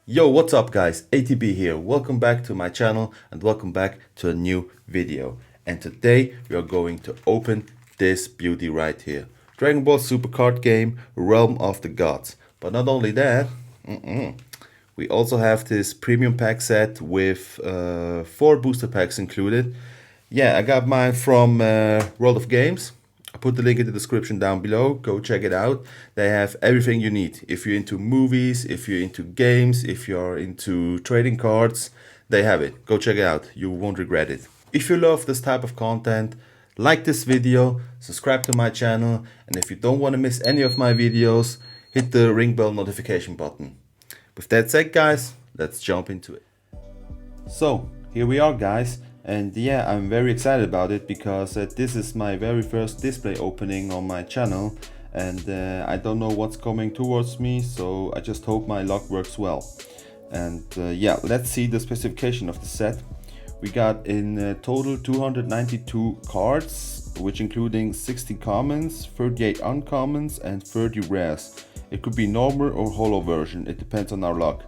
Yo, what's up guys? ATB here. Welcome back to my channel and welcome back to a new video. And today we are going to open this beauty right here. Dragonball Super Card Game, Realm of the Gods. But not only that, we also have this premium pack set with 4 booster packs included. Yeah, I got mine from World of Games. I put the link in the description down below. Go check it out. They have everything you need. If you're into movies, if you're into games, if you're into trading cards, they have it. Go check it out. You won't regret it. If you love this type of content, like this video, subscribe to my channel, and if you don't want to miss any of my videos, hit the ring bell notification button. With that said guys, let's jump into it. So, here we are guys. And yeah, I'm very excited about it because this is my very first display opening on my channel, and I don't know what's coming towards me, so I just hope my luck works well. And yeah, let's see the specification of the set. We got in total 292 cards, which including 60 commons, 38 uncommons and 30 rares. It could be normal or holo version, it depends on our luck.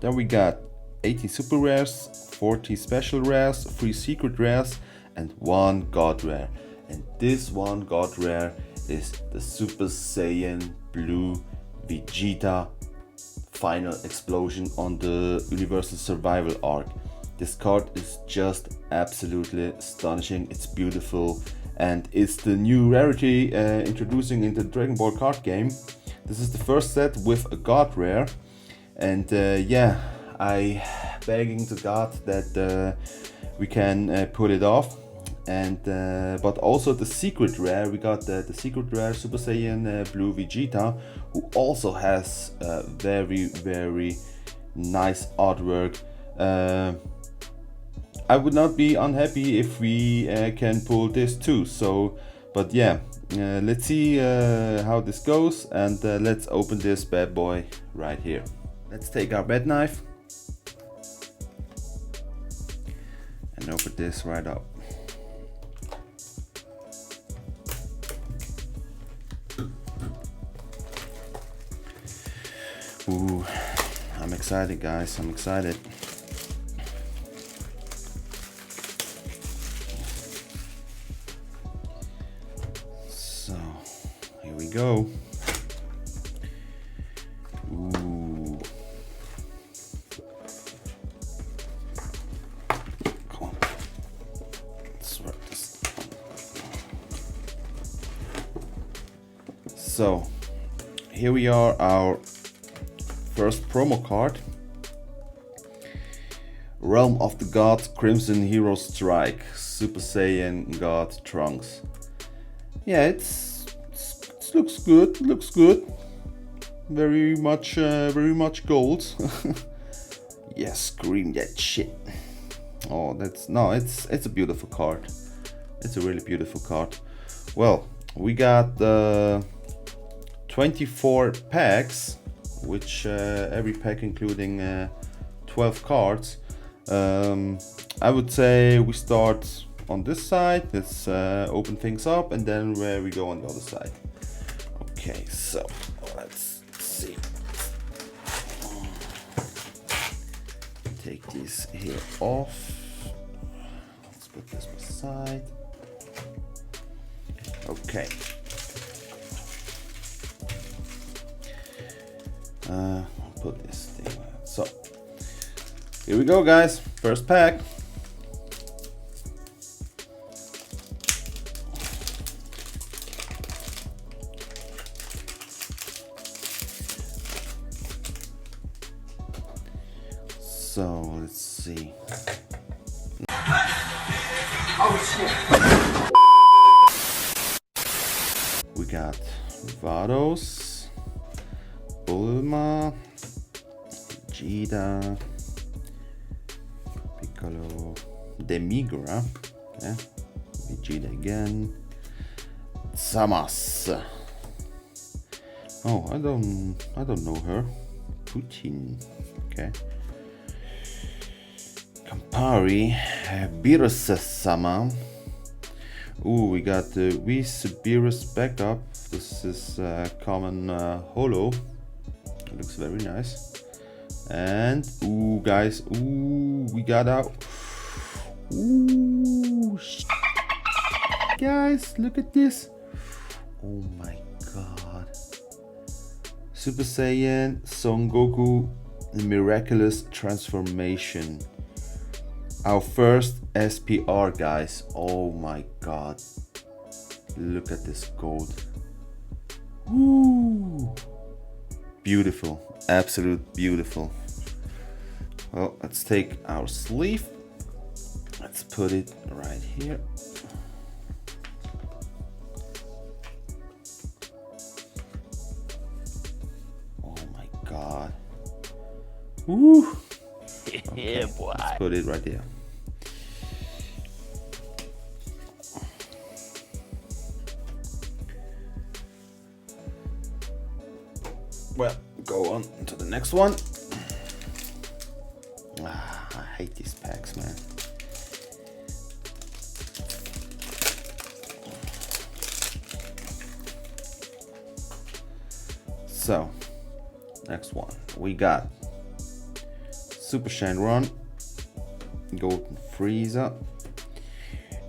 Then we got 18 super rares, 40 special rares, 3 secret rares and 1 god rare. And this one god rare is the Super Saiyan Blue Vegeta final explosion on the Universal Survival arc. This card is just absolutely astonishing, it's beautiful, and it's the new rarity introducing in the Dragon Ball card game. This is the first set with a god rare, and yeah, I begging to God that we can pull it off. And but also the secret rare, we got the secret rare Super Saiyan Blue Vegeta, who also has very nice artwork. I would not be unhappy if we can pull this too. So, but yeah, let's see how this goes, and let's open this bad boy right here. Let's take our bed knife and open this right up. Ooh, I'm excited guys, I'm excited. So, here we go. Ooh. Come on. Let's wrap this. So, here we are, our first promo card. Realm of the Gods, Crimson Hero Strike, Super Saiyan God Trunks. Yeah, it looks good. Looks good. Very much gold. Yeah, scream that shit. Oh, it's a beautiful card. It's a really beautiful card. Well, we got 24 packs, which every pack including 12 cards. I would say we start on this side. Let's open things up, and then where we go on the other side. Okay, so let's see. Take this here off. Let's put this aside. Okay. I'll put this thing. So here we go, guys. First pack. So let's see. Oh shit. We got Vados, Bulma, Vegeta, Piccolo, Demigra, okay. Vegeta again, Samas. Oh, I don't know her. Putin, okay. Campari, Beerus-sama. Ooh, we got the Beerus backup. This is common holo. It looks very nice. And ooh, guys, ooh, we got out. Ooh, guys, look at this. Oh my god. Super Saiyan Son Goku Miraculous Transformation. Our first SPR, guys. Oh my god. Look at this gold. Woo! Beautiful. Absolute beautiful. Well, let's take our sleeve. Let's put it right here. Oh my god. Woo! Okay, Yeah, boy. let's put it right there. Well, go on to the next one. Ah, I hate these packs, man. So, next one. We got Super Shenron, Golden Frieza,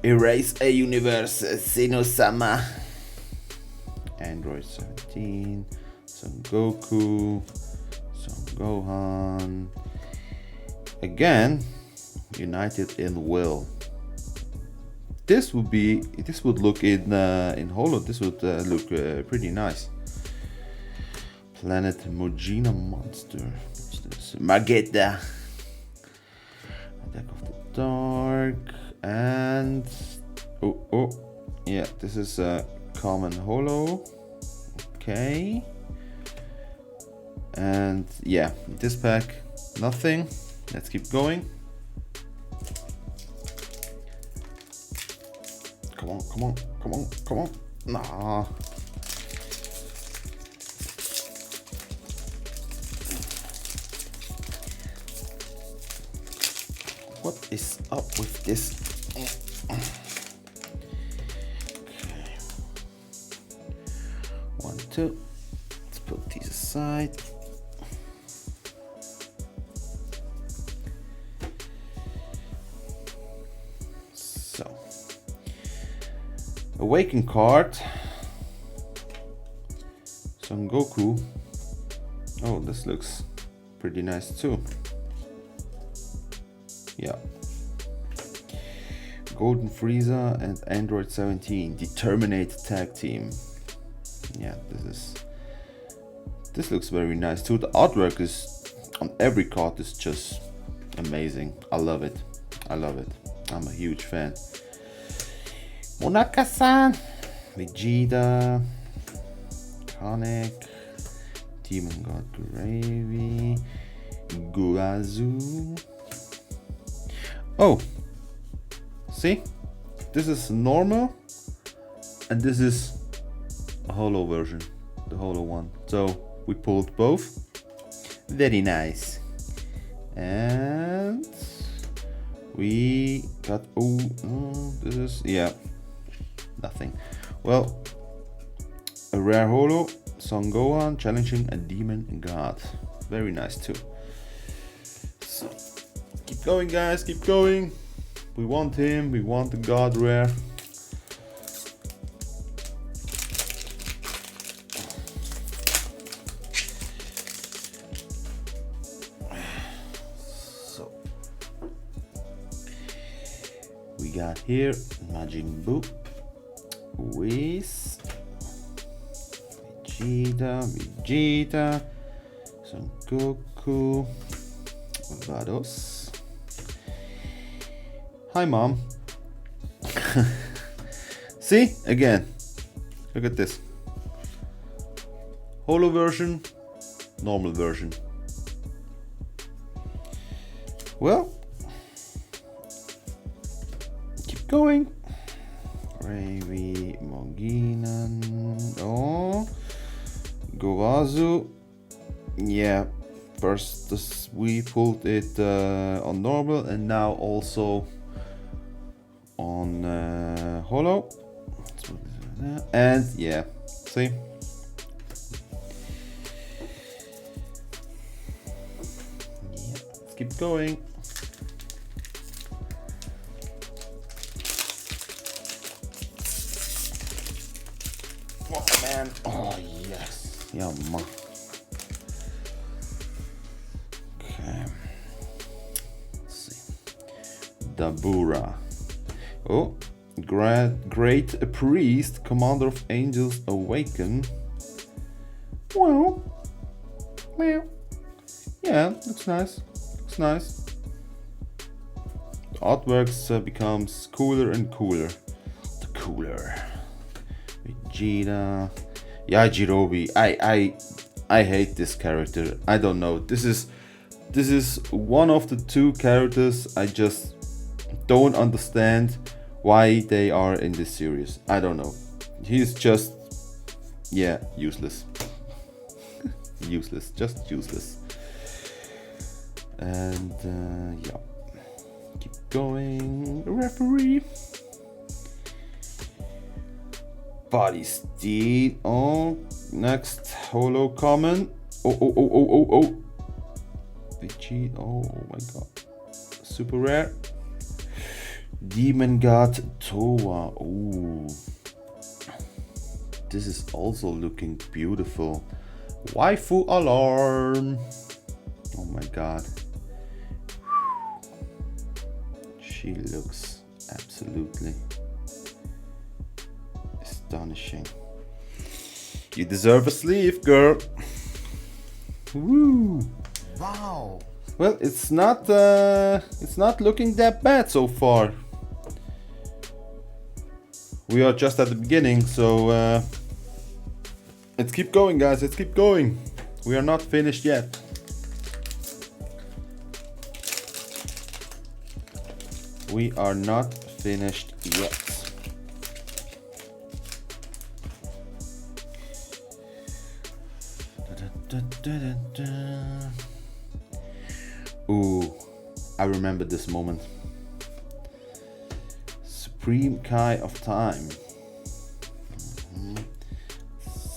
Erase a Universe, Sino-sama, Android 17, Son Goku, Son Gohan. Again, united in will. This would look in Holo. This would look pretty nice. Planet Mojina Monster. What's this? Magetta. Attack of the Dark. And oh yeah, this is a common Holo. Okay. And yeah, this pack, nothing. Let's keep going. Come on, come on, come on, come on. Nah. What is up with this? Okay. 1, 2. Let's put these aside. So, Awaken card. Son Goku. Oh, this looks pretty nice too. Yeah. Golden Frieza and Android 17 Determinate Tag Team. Yeah, this looks very nice too. The artwork is on every card is just amazing. I love it. I love it. I'm a huge fan. Monaka-san, Vegeta, Kanek, Demon God Gravy, Guazu. Oh, see, this is normal and this is a holo version, the holo one. So we pulled both. Very nice. And we got, oh, this is, yeah, nothing. Well, a rare holo, Son Gohan challenging a demon god. Very nice too. So keep going, guys, keep going. We want him, we want the god rare. So we got here Majin Buu, Whis, Vegeta, Son Goku, Vados. Hi, Mom. See, again, look at this. Holo version, normal version. Well, keep going. Gravy, Moginan, oh, Gowazu. Yeah, first we pulled it on normal and now also on holo. And yeah, see, Let's keep going. Oh man. Oh yes. Yeah, man. Okay. Let's see. Dabura. Oh, great priest, commander of angels, awaken. Well, yeah, looks nice. Looks nice. The artworks becomes cooler and cooler. The cooler. Vegeta. Yeah, Jirobi. I hate this character. I don't know. This is one of the two characters I just don't understand why they are in this series. I don't know. He's just, yeah, useless. Useless, just useless. And yeah, keep going. Referee. Body Steed. Oh, next holo common. Oh. Vegeta. Oh my god. Super rare. Demon God Toa. Ooh. This is also looking beautiful. Waifu alarm. Oh my god. She looks absolutely astonishing. You deserve a sleeve, girl. Woo. Wow. Well, it's not looking that bad so far. We are just at the beginning, so let's keep going, guys. Let's keep going. We are not finished yet. We are not finished yet. Ooh, I remember this moment. Supreme Kai of Time.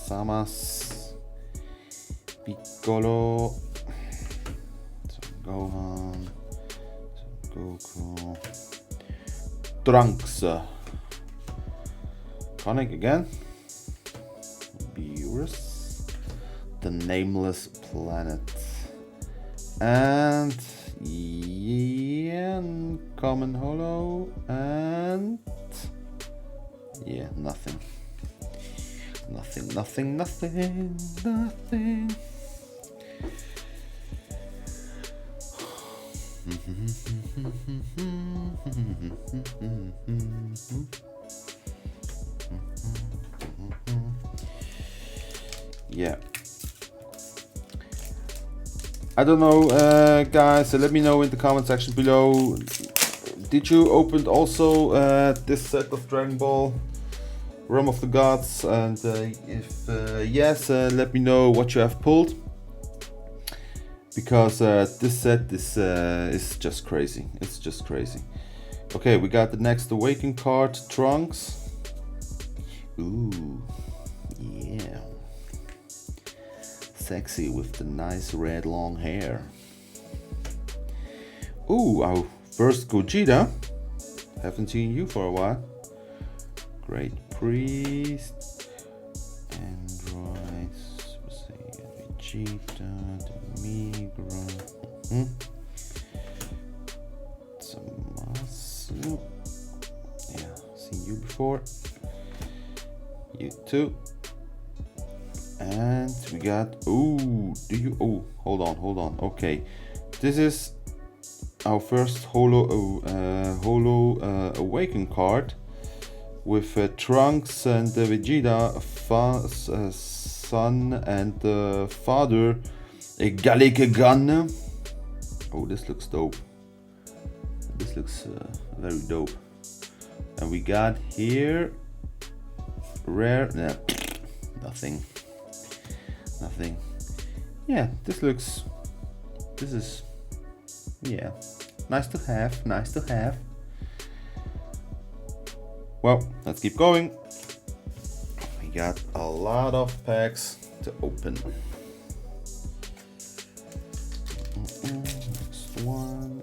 Samas, Piccolo, Son Gohan, Son Goku, Trunks, Conic again, Beerus, the Nameless Planet, and yeah, Common Holo, and yeah, nothing. Nothing. Yeah. I don't know, guys, let me know in the comment section below. Did you open also this set of Dragon Ball Realm of the Gods? And if yes, let me know what you have pulled, because this set is just crazy. It's just crazy. Okay, we got the next Awaken card, Trunks. Ooh, yeah. Sexy with the nice red long hair. Ooh, our first Gogeta. Haven't seen you for a while. Great Priest. Android. Vegeta. Migra. Zamasu. Yeah, seen you before. You too. And we got, hold on. Okay, this is our first holo Awaken card with Trunks and Vegeta, son and father, a Gallic gun. Oh, this looks dope. This looks very dope. And we got here rare, nothing. Yeah, this is, yeah, nice to have. Well, let's keep going. We got a lot of packs to open. Next one.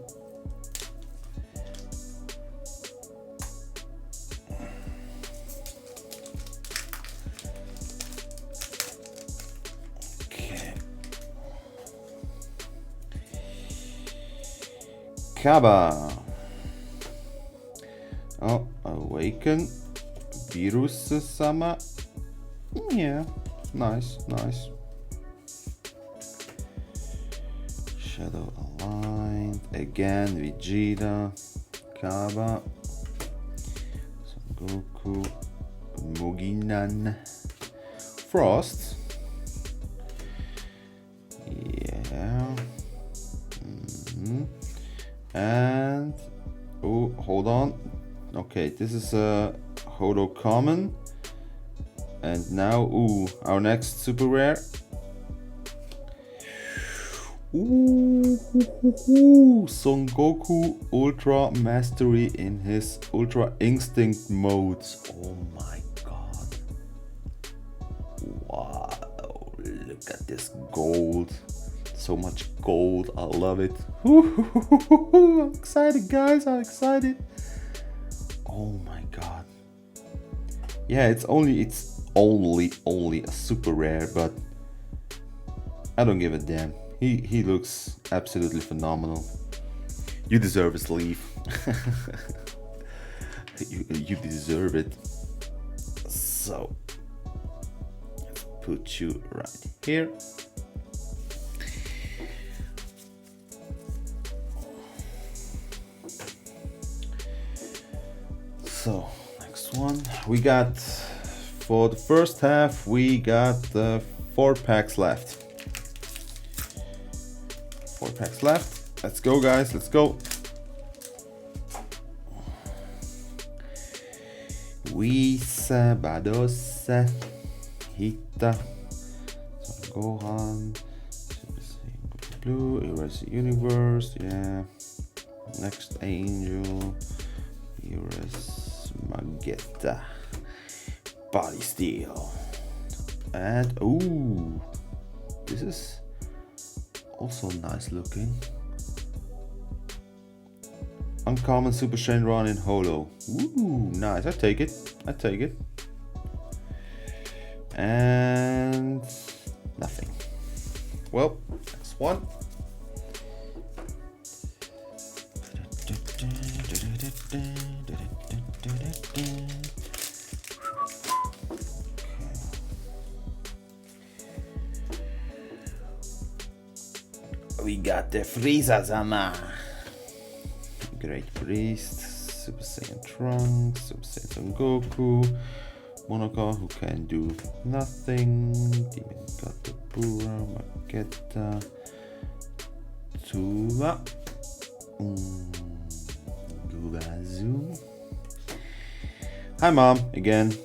Okay. Kaba. Oh, Awaken. Virus-sama. Yeah, nice, nice. Shadow aligned. Again, Vegeta. Kaba. Son Goku. Muginan. Frost. Yeah. And oh, hold on. Okay, this is a Holo common. And now, ooh, our next super rare. Ooh, Son Goku Ultra Mastery in his Ultra Instinct modes. Oh my god. Wow, look at this gold. So much gold, I love it. I'm excited, guys, I'm excited. Oh my god. Yeah, it's only a super rare, but I don't give a damn. He looks absolutely phenomenal. You deserve a sleeve. you deserve it. So let's put you right here. So next one we got, for the first half we got 4 packs left. 4 packs left. Let's go, guys, let's go. Whis, Bados, Hita, Son Gohan, Super Saiyan Blue, Erase the Universe, yeah. Next Angel, Erase Magetta, Body Steel, and ooh, this is also nice looking. Uncommon Super Shenron in Holo. Ooh, nice. I take it. I take it. And nothing. Well, next one. We got the Frieza-sama. Great Priest, Super Saiyan Trunks, Super Saiyan Son Goku, Monoka, who can do nothing, Demon God Bura, Magetta, Tuba, Gubazu. Hi Mom, again.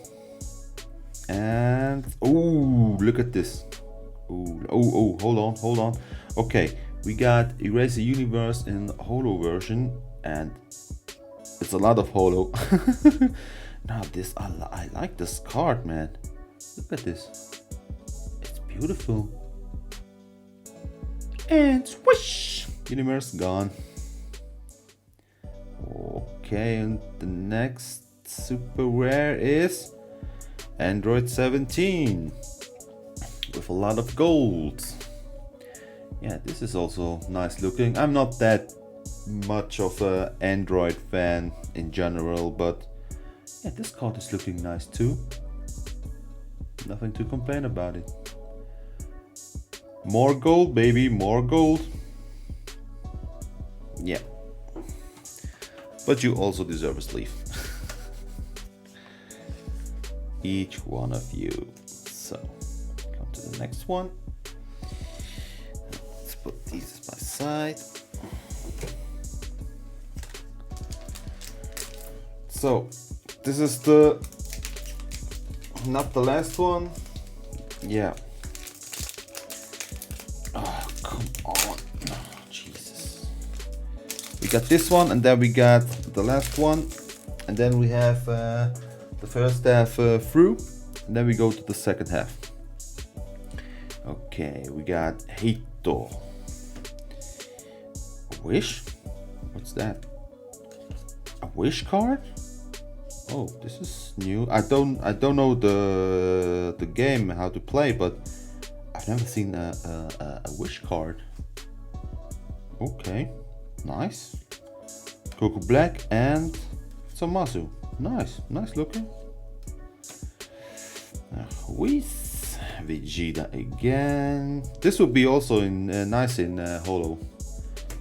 And, oh, look at this. Oh, hold on. Okay, we got Erase the Universe in the Holo version, and it's a lot of Holo. Now this, I like this card, man. Look at this. It's beautiful. And swoosh! Universe gone. Okay, and the next super rare is Android 17 with a lot of gold. Yeah, this is also nice looking. I'm not that much of an Android fan in general, but yeah, this card is looking nice too. Nothing to complain about it. More gold, baby, more gold. Yeah. But you also deserve a sleeve. Each one of you. So, come to the next one. Let's put these by side. So, this is not the last one. Yeah. Oh, come on. Oh, Jesus. We got this one, and then we got the last one, and then we have the first half through, and then we go to the second half. Okay, we got Hito, Wish? What's that? A wish card? Oh, this is new. I don't know the game, how to play, but I've never seen a wish card. Okay, nice. Goku Black and Zamasu. Nice looking. Whis, Vegeta again. This would be also in nice in Holo,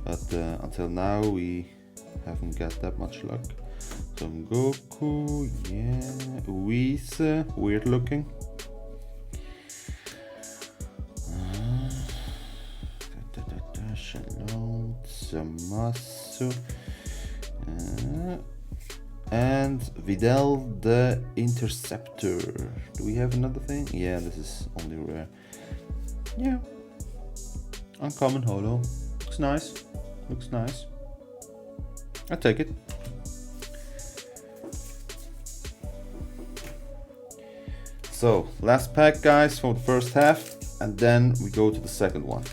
but until now we haven't got that much luck. Some Goku, yeah. Whis, weird looking. Shalom, Zamasu. And Videl the Interceptor. Do we have another thing? Yeah, this is only rare. Yeah. Uncommon Holo. Looks nice. Looks nice. I take it. So, last pack, guys, for the first half, and then we go to the second one.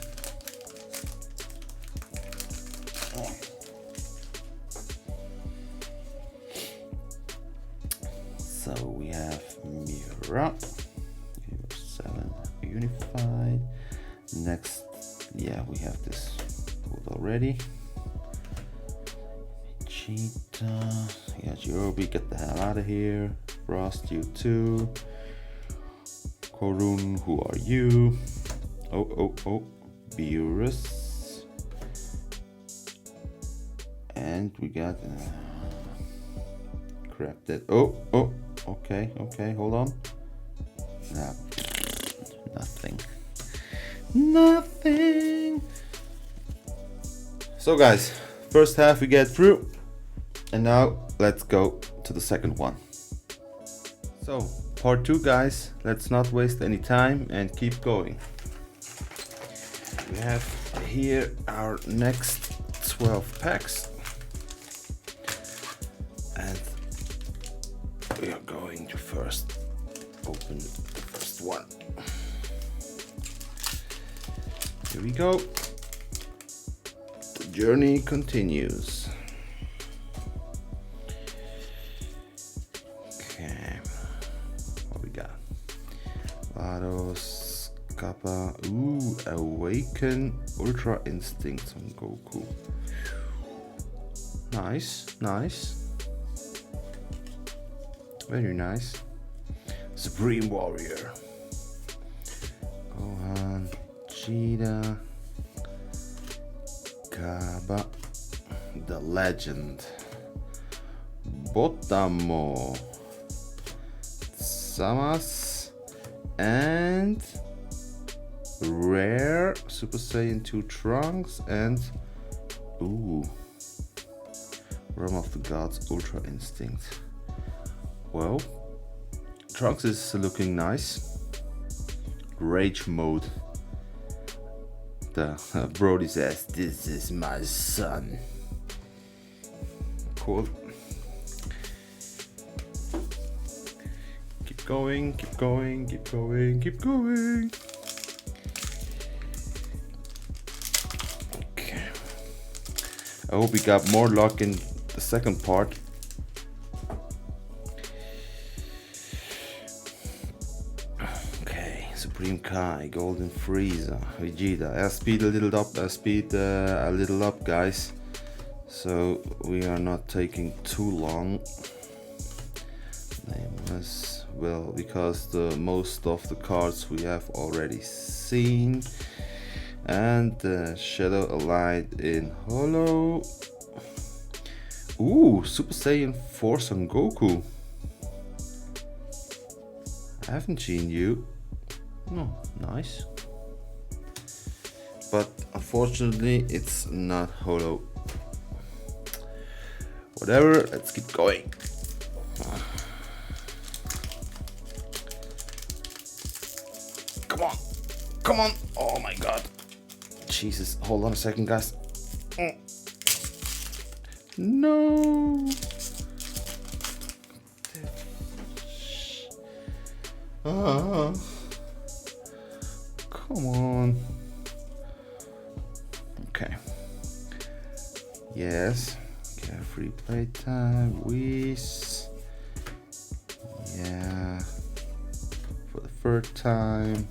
So we have Mira, 7 Unified. Next, yeah, we have this pulled already. Cheetah, yeah, Jirobi, get the hell out of here. Frost, you too. Korun, who are you? Oh, Beerus. And we got crap that. Oh, okay, hold on. Nah, nothing. So guys, first half we get through, and now let's go to the second one. So part 2, guys, let's not waste any time and keep going. We have here our next 12 packs, and we are going to first open the first one. Here we go. The journey continues. Okay, what we got? Vados, Kappa, Awaken, Ultra Instinct on Goku. Nice. Very nice. Supreme Warrior. Gohan, Cheetah, Kaba, the Legend, Botamo, Samas, and Rare Super Saiyan 2 Trunks, and Realm of the Gods Ultra Instinct. Well, Trunks is looking nice. Rage mode. The Brody says, "This is my son." Cool. Keep going. Okay. I hope we got more luck in the second part. Supreme Kai, Golden Frieza, Vegeta. Speed a little up, guys. So we are not taking too long. Nameless, well, because the most of the cards we have already seen. And Shadow Allied in Holo. Super Saiyan 4 Son Goku. I haven't seen you. Oh, nice. But unfortunately, it's not Holo. Whatever, let's keep going. Come on. Oh my god. Jesus, hold on a second, guys. No. Come on. Okay. Yes. Carefree playtime. Whiz. Yeah. For the third time.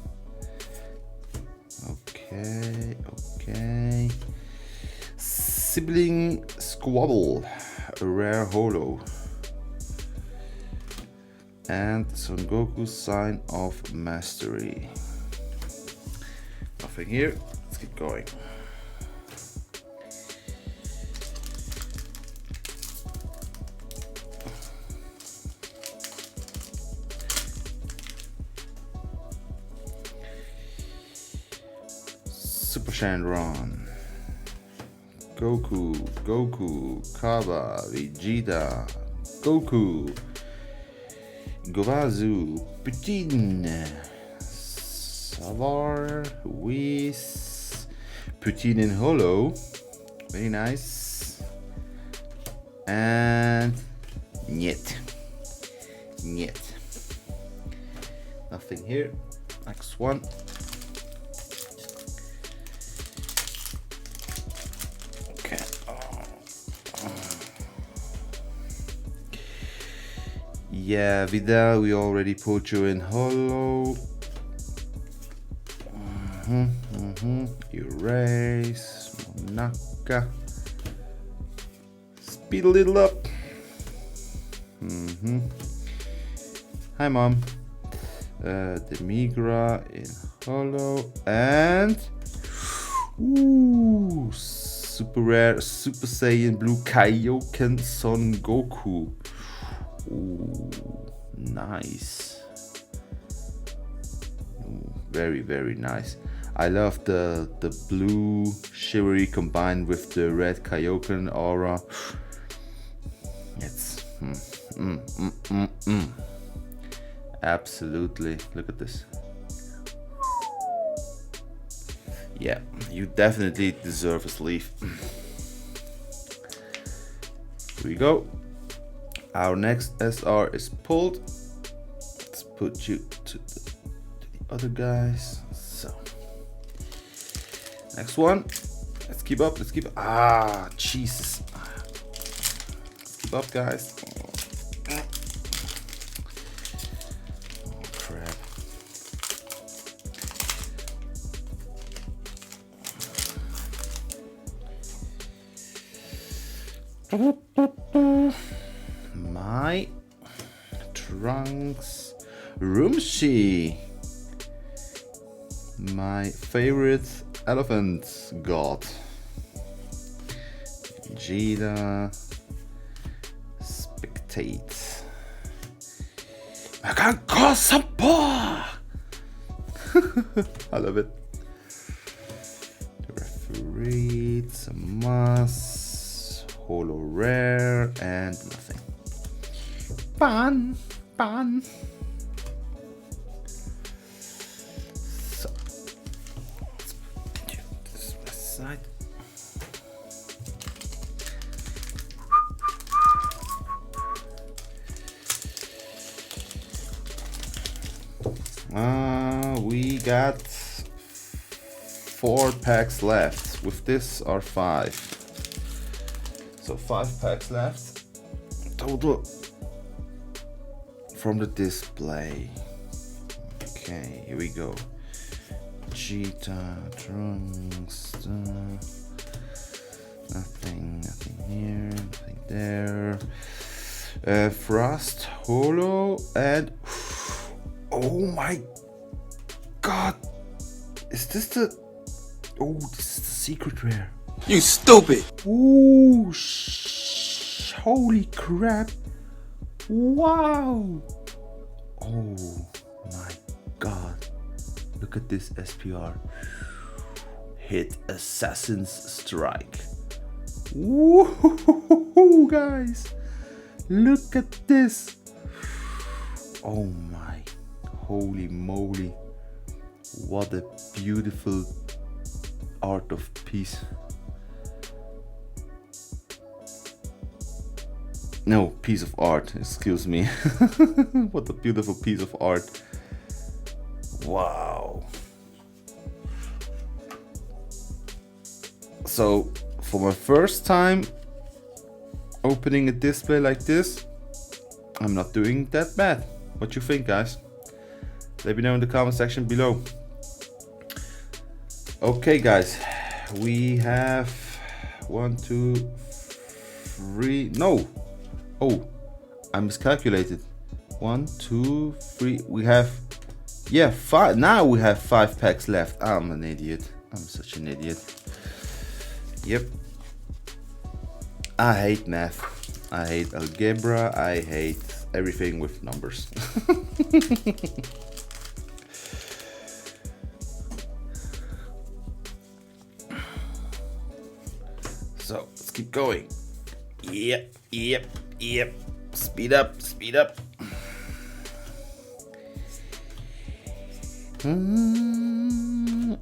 Okay. Okay. Sibling Squabble. A rare holo. And Son Goku's Sign of Mastery. Nothing here. Let's keep going. Super Shenron. Goku, Kaba, Vegeta, Goku, Govazu, Putin, Savar, Whis, Putin in holo, very nice, and Niet, nothing here. Next one. Okay. Yeah, Vidal, we already put you in holo. Erase, Monaka. Speed a little up. Hi, Mom. Demigra in holo and ooh, super rare Super Saiyan Blue Kaioken Son Goku. Ooh, nice. Ooh, very, very nice. I love the blue shivery combined with the red Kaioken aura. It's absolutely. Look at this. Yeah, you definitely deserve a sleeve. Here we go. Our next SR is pulled. Let's put you to the other guys. So, next one. Let's keep up. Let's keep up. Ah, Jesus. Let's keep up, guys. Oh, crap. My Trunks Rumshi, my favorite elephant god. Vegeta, Spectate. I can call some poor. I love it. The referee, some mass, holo rare, and nothing. Ban. So, let's do this side. We got 4 packs left. With this are 5. So 5 packs left. Total from the display. Okay, here we go. Cheetah, Trunks, nothing here, nothing there. Frost, holo, and oh my god, is this the? Oh, this is the secret rare. You stupid! Ooh, holy crap! Wow! Oh my god! Look at this SPR. Hit Assassin's Strike. Woo, guys! Look at this! Oh my, holy moly! What a beautiful art of peace. No, piece of art, excuse me. What a beautiful piece of art. Wow. So for my first time opening a display like this, I'm not doing that bad. What you think, guys? Let me know in the comment section below. Okay, guys, we have 1, 2, 3. No, oh, I miscalculated. 1, 2, 3. We have, yeah, 5. Now we have 5 packs left. I'm an idiot. I'm such an idiot. Yep. I hate math. I hate algebra. I hate everything with numbers. So let's keep going. Yep. Speed up.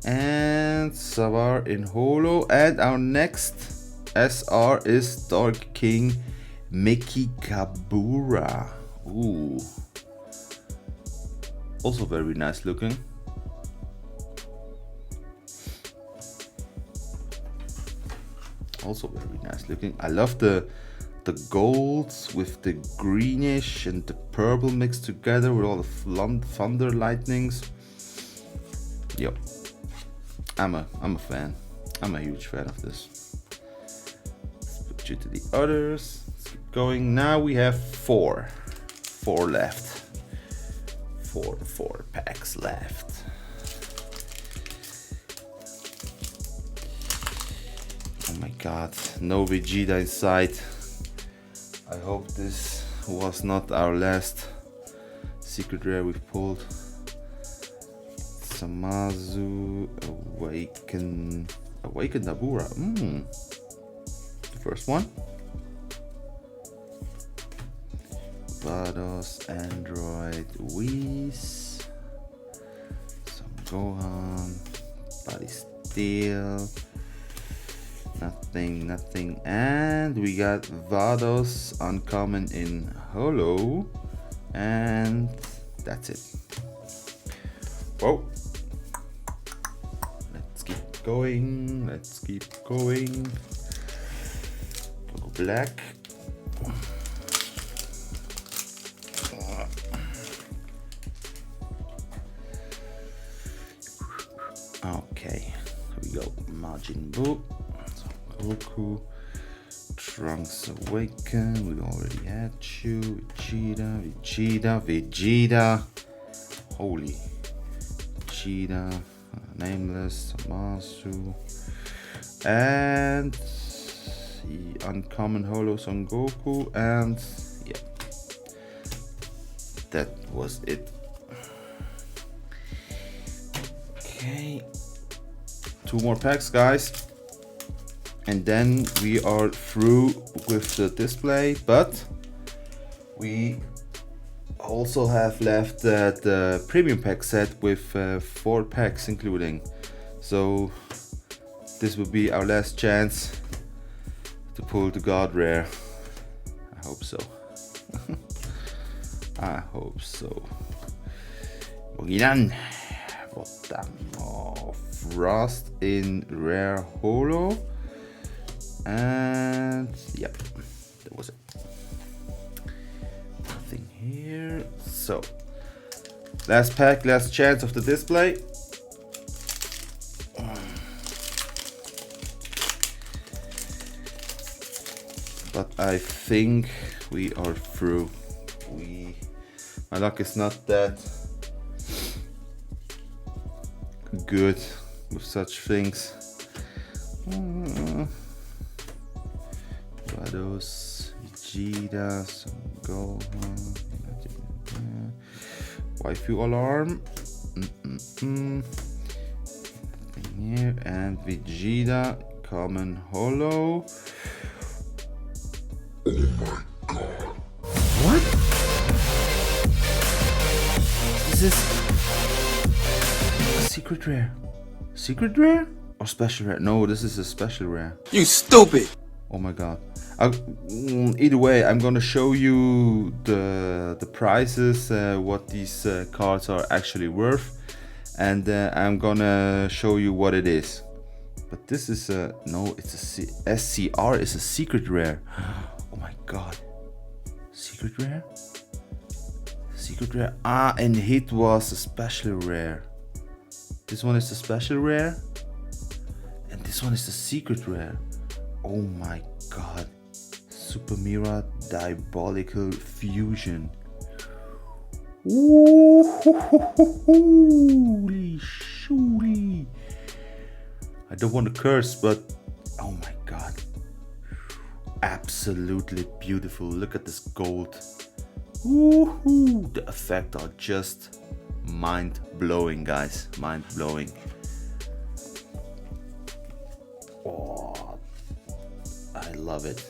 And Savar in holo, and our next SR is Dark King Mickey Kabura. Ooh, also very nice looking. Also very nice looking. I love the golds with the greenish and the purple mixed together with all the thunder lightnings. Yep, I'm a fan. I'm a huge fan of this. Let's put you to the others. Let's keep going. Now we have four left. Four packs left. Oh my god, no Vegeta inside. I hope this was not our last secret rare we've pulled. Samazu, Awaken Nabura. The first one. Vados, Android, Whis, some Gohan, Body Steel. Nothing, and we got Vados uncommon in holo, and that's it. Whoa. Let's keep going. Go black. Okay, here we go. Majin Buu. Goku, Trunks Awaken, we already had you, Vegeta, holy, Vegeta, Nameless, Masu, and the uncommon holo Son Goku, and yeah, that was it. Okay, 2 more packs, guys. And then we are through with the display, but we also have left the premium pack set with 4 packs including. So this will be our last chance to pull the God Rare. I hope so. I hope so. Boginan, Frost in rare holo. And yep, that was it. Nothing here. So last pack, last chance of the display. But I think we are through. My luck is not that good with such things. Vados, Vegeta, some Gohan, Waifu Alarm, nothing here, and Vegeta, common holo. Oh my god. What? Is this a secret rare? Secret rare? Or special rare? No, this is a special rare. You stupid! Oh my god. Either way, I'm gonna show you the prices, what these cards are actually worth, and I'm gonna show you what it is. But this is a, no, it's a SCR is a secret rare. Oh my god. Secret rare? Secret rare. Ah, and hit was a special rare. This one is the special rare. And this one is the secret rare. Oh my god. Super Mirror Diabolical Fusion. Ooh, holy shooly. I don't want to curse, but oh my god. Absolutely beautiful. Look at this gold. Woohoo! The effects are just mind-blowing, guys. Mind-blowing. Oh, I love it.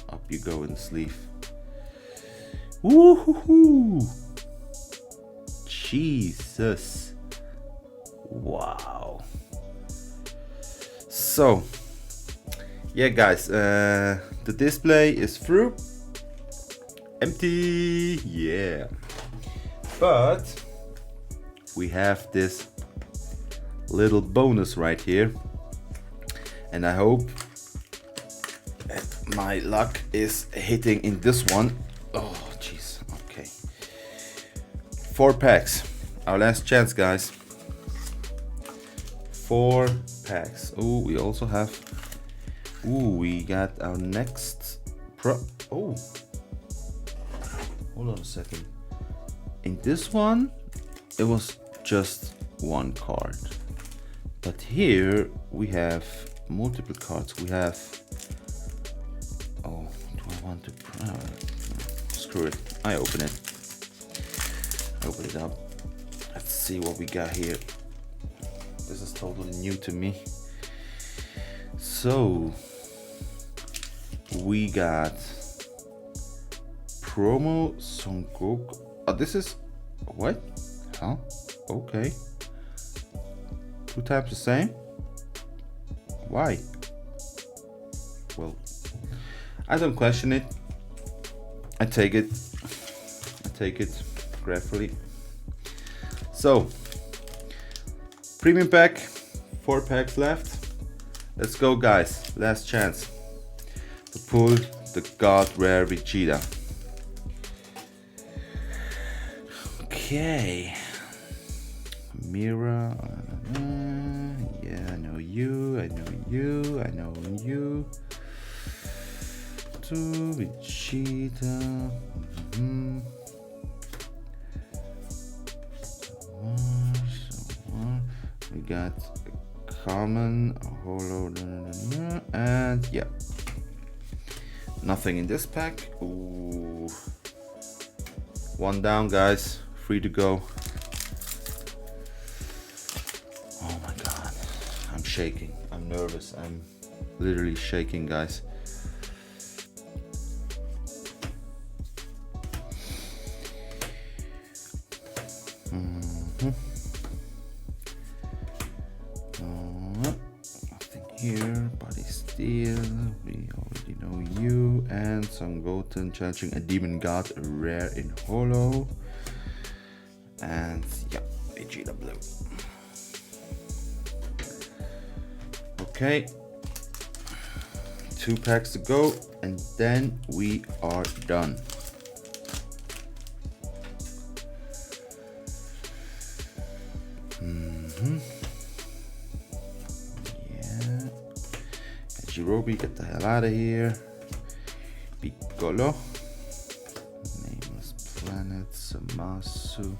Up you go in the sleeve. Woohoo! Jesus. Wow. So, yeah, guys, the display is through. Empty. Yeah. But we have this little bonus right here. And I hope my luck is hitting in this one. Oh, jeez. Okay. 4 packs. Our last chance, guys. 4 packs. Oh, we also have. Ooh, we got our next pro. Oh. Hold on a second. In this one, it was just 1 card. But here we have multiple cards. We have. Oh, do I want to? Screw it. I open it. Open it up. Let's see what we got here. This is totally new to me. So we got promo Son Goku. Oh, this is what? Huh? Okay. 2 times the same. Why? Well, I don't question it. I take it. I take it gratefully. So, premium pack, 4 packs left. Let's go, guys. Last chance to pull the God Rare Vegeta. Okay. Mira. Yeah, I know you. I know you. I know you. To Vegeta. We got common, holo, and yeah, nothing in this pack. Ooh. 1 down, guys. Free to go. Oh my god, I'm shaking. I'm nervous. I'm literally shaking, guys. Nothing here. Body Steel. We already know you. And Son Goten challenging a Demon God, a rare in holo. And yeah, Vegeta Blue. Okay. 2 packs to go, and then we are done. Yeah. Jirobe, get the hell out of here. Piccolo. Nameless Planet. Samasu.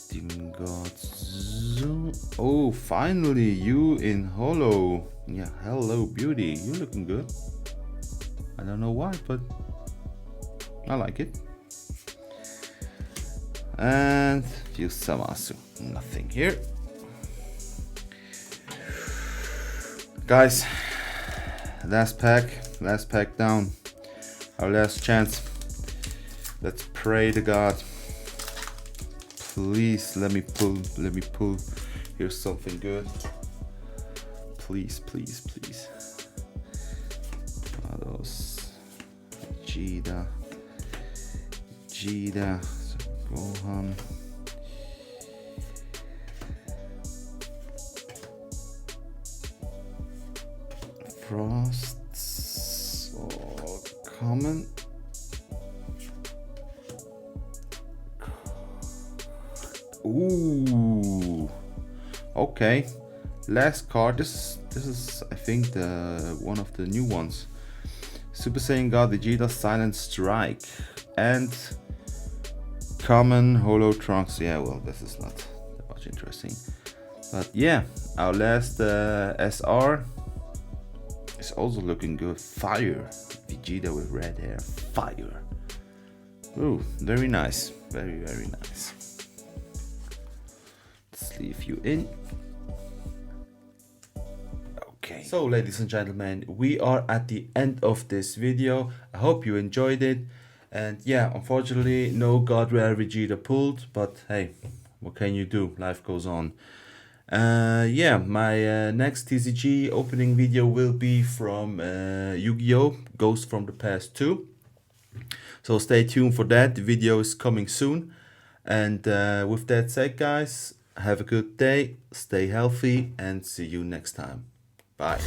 Demon God. Zoom. Oh, finally, you in holo. Yeah, hello, beauty. You're looking good. I don't know why, but I like it. And Samasu. Nothing here. Guys, last pack down. Our last chance. Let's pray to God. Please let me pull. Here's something good. Please, please, please. Those Vegeta, Gohan. Frosts or common. Ooh, okay. Last card. This is I think the one of the new ones. Super Saiyan God Vegeta Silent Strike and common Holo Trunks. Yeah, well, this is not that much interesting. But yeah, our last SR is also looking good. Fire. Vegeta with red hair. Fire. Ooh, very nice. Very, very nice. Let's leave you in. Okay. So, ladies and gentlemen, we are at the end of this video. I hope you enjoyed it. And yeah, unfortunately, no God Rare Vegeta pulled. But hey, what can you do? Life goes on. Yeah, my next TCG opening video will be from Yu-Gi-Oh! Ghost from the Past 2. So stay tuned for that. The video is coming soon. And with that said, guys, have a good day, stay healthy, and see you next time. Bye.